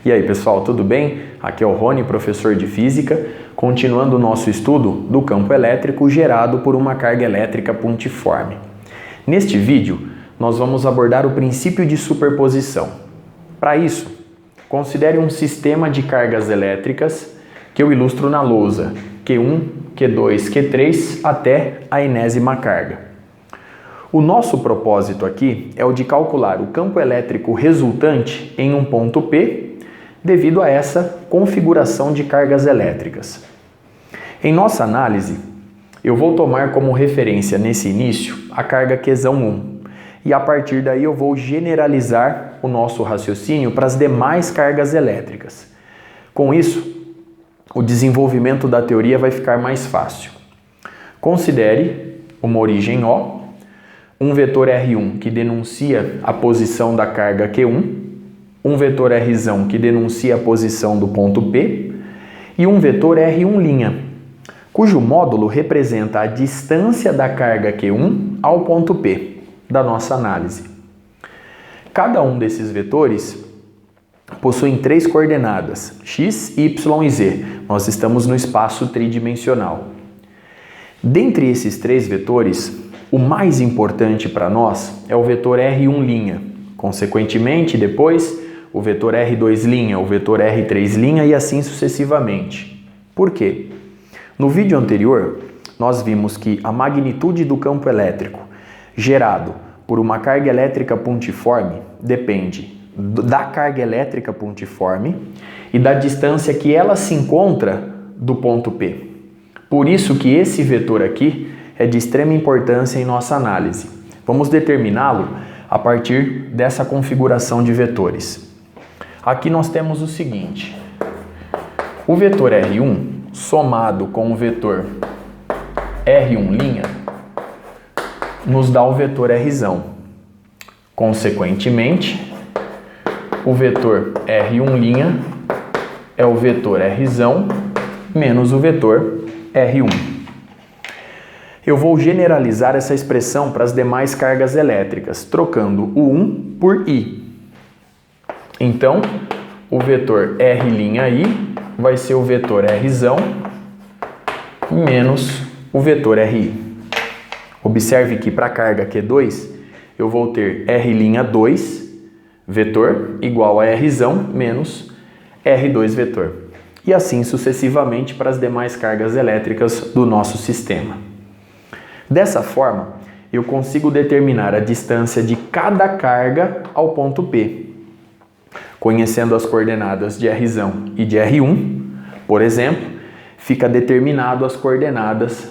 E aí pessoal, tudo bem? Aqui é o Rony, professor de Física, continuando o nosso estudo do campo elétrico gerado por uma carga elétrica pontiforme. Neste vídeo, nós vamos abordar o princípio de superposição. Para isso, considere um sistema de cargas elétricas que eu ilustro na lousa Q1, Q2, Q3 até a enésima carga. O nosso propósito aqui é o de calcular o campo elétrico resultante em um ponto P devido a essa configuração de cargas elétricas. Em nossa análise, eu vou tomar como referência nesse início a carga Q1 e a partir daí eu vou generalizar o nosso raciocínio para as demais cargas elétricas. Com isso, o desenvolvimento da teoria vai ficar mais fácil. Considere uma origem O, um vetor R1 que denuncia a posição da carga Q1, um vetor R que denuncia a posição do ponto P e um vetor R1', cujo módulo representa a distância da carga Q1 ao ponto P da nossa análise. Cada um desses vetores possui três coordenadas, x, y e z. Nós estamos no espaço tridimensional. Dentre esses três vetores, o mais importante para nós é o vetor R1'. Consequentemente, depois, o vetor R2', o vetor R3' e assim sucessivamente. Por quê? No vídeo anterior, nós vimos que a magnitude do campo elétrico gerado por uma carga elétrica pontiforme depende da carga elétrica pontiforme e da distância que ela se encontra do ponto P. Por isso que esse vetor aqui é de extrema importância em nossa análise. Vamos determiná-lo a partir dessa configuração de vetores. Aqui nós temos o seguinte: o vetor R1 somado com o vetor R1' nos dá o vetor R. Consequentemente, o vetor R1' é o vetor R menos o vetor R1. Eu vou generalizar essa expressão para as demais cargas elétricas, trocando o 1 por I. Então, o vetor R'I vai ser o vetor R menos o vetor Ri. Observe que para a carga Q2, eu vou ter R'2 vetor igual a R menos R2 vetor. E assim sucessivamente para as demais cargas elétricas do nosso sistema. Dessa forma, eu consigo determinar a distância de cada carga ao ponto P. Conhecendo as coordenadas de R e de R1, por exemplo, fica determinado as coordenadas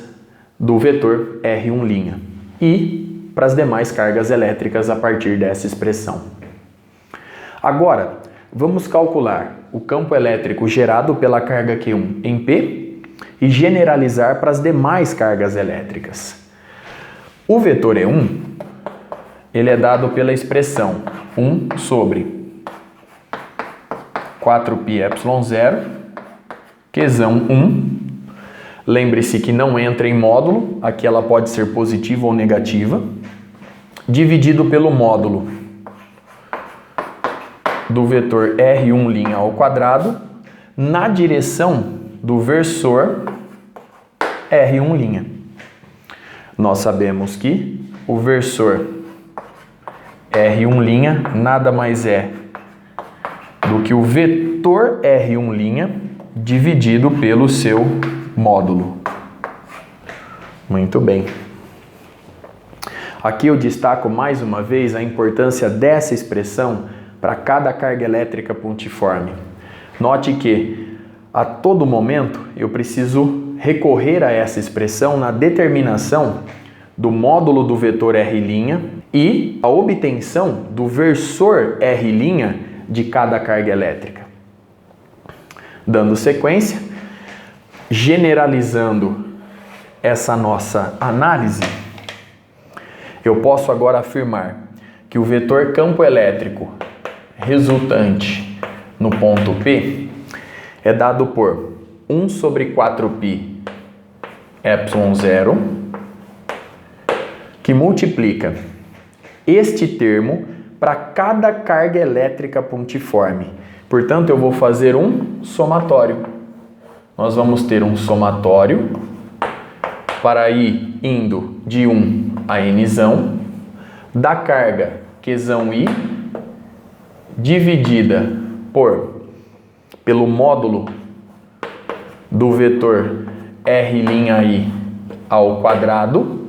do vetor R1'. E para as demais cargas elétricas a partir dessa expressão. Agora, vamos calcular o campo elétrico gerado pela carga Q1 em P e generalizar para as demais cargas elétricas. O vetor E1 ele é dado pela expressão 1 sobre 4πε0, Q1. Lembre-se que não entra em módulo, aqui ela pode ser positiva ou negativa, dividido pelo módulo do vetor R1' ao quadrado na direção do versor R1'. Nós sabemos que o versor R1' nada mais é do que o vetor R1' dividido pelo seu módulo. Muito bem. Aqui eu destaco mais uma vez a importância dessa expressão para cada carga elétrica pontiforme. Note que a todo momento eu preciso recorrer a essa expressão na determinação do módulo do vetor R' e a obtenção do versor R' de cada carga elétrica. Dando sequência, generalizando essa nossa análise, eu posso agora afirmar que o vetor campo elétrico resultante no ponto P é dado por 1 sobre 4πε0, que multiplica este termo para cada carga elétrica pontiforme, Portanto, eu vou fazer um somatório. Nós vamos ter um somatório para ir indo de 1 a nzão da carga Qzão I dividida pelo módulo do vetor R'I ao quadrado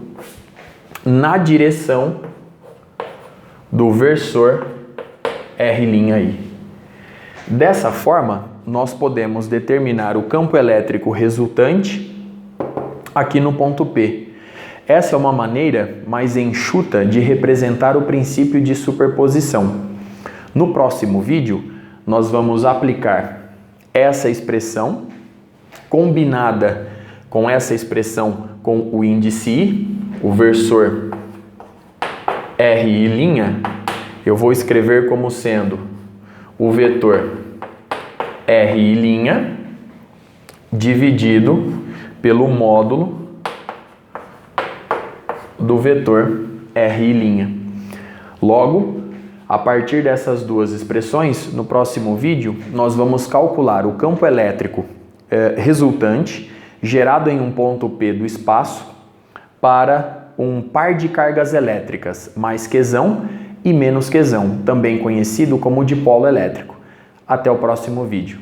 na direção do versor R'I. Dessa forma, nós podemos determinar o campo elétrico resultante aqui no ponto P. Essa é uma maneira mais enxuta de representar o princípio de superposição. No próximo vídeo, nós vamos aplicar essa expressão combinada com essa expressão com o índice I, o versor Ri', eu vou escrever como sendo o vetor Ri' dividido pelo módulo do vetor Ri'. Logo, a partir dessas duas expressões, no próximo vídeo, nós vamos calcular o campo elétrico resultante gerado em um ponto P do espaço para um par de cargas elétricas, mais Qzão e menos Qzão, também conhecido como dipolo elétrico. Até o próximo vídeo.